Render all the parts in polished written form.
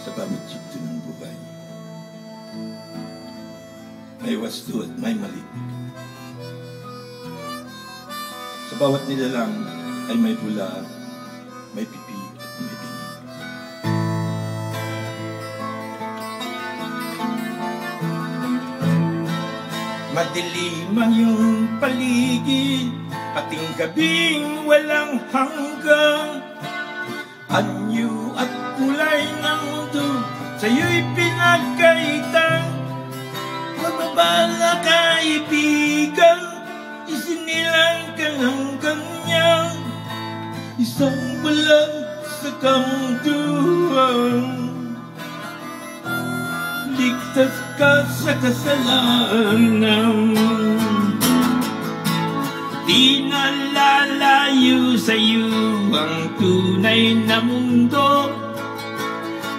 sa bawat yugto ng buhay. May wasto at may mali. Sa bawat nilalang ay may bula, may pipi at may bingin. Madilim ang iyong paligid, ating gabing walang hanggang. Anyo at kulay ng mundo sa'yo'y pinagkaitang. Mababala kaibigan, isinilang ka ng kanyang isang bulag sa kamunduan. Ligtas ka sa kasalanan, di na lalayo sa'yo ang tunay na mundo.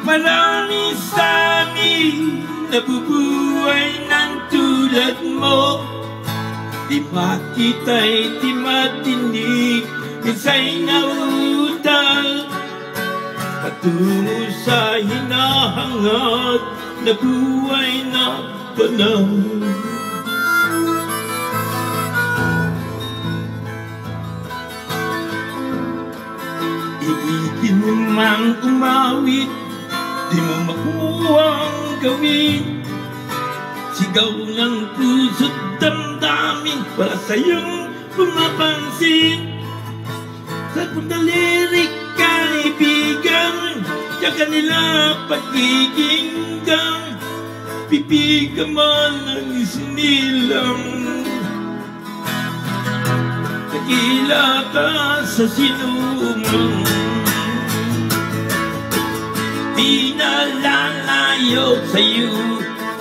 Marami sa amin nabubuhay ng tulad mo. Di makita'y di matinig, minsa'y nautang patungo sa hinahangad na buhay na panahon. Ibigin mo mang umawit, di mo makuha ang gawin. Sigaw ng puso't damdamin, wala sa'yong pumapansin. Sa pundalirik kaibigan, sa kanila pagkikinggan, pipig ka man ang isinilang. Nagila ka sa sinumang, di na lalayo sa'yo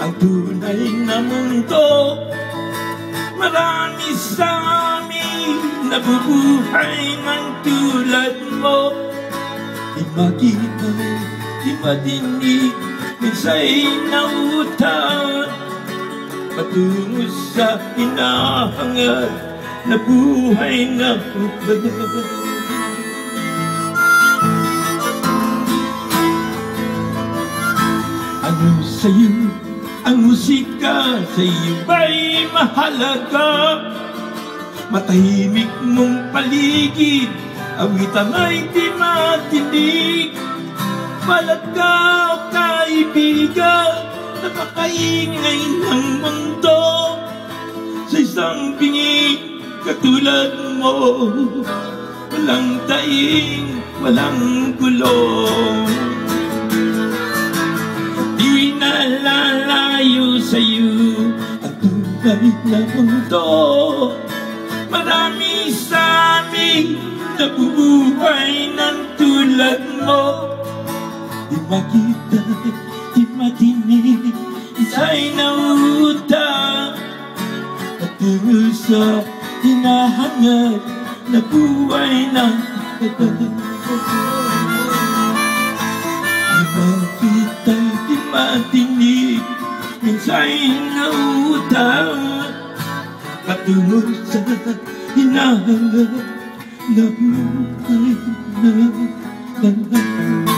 ang tunay na mundo. Marami sa amin nabubuhay ng tulad mo. Di makita, di madinig, minsa'y nautang patungo sa hinahangad na buhay na panahon. Ano sa'yo ang musika, sa'yo ba'y mahalaga? Matahimik mong paligid, awitan ay di matinig. Balat ka o kaibigan, napakaingay ng mundo. Sa isang bingig katulad mo, walang taing, walang gulong. Di na lalayo sa'yo ang tunay na mundo. Marami sa amin nabubuhay ng tulad mo. Di makita, di matinig, isa'y nautang patungo sa hinahangad na buhay na panahon. Di makita, di matinig, minsa'y nautang patungo sa hinahangad na buhay na panahon.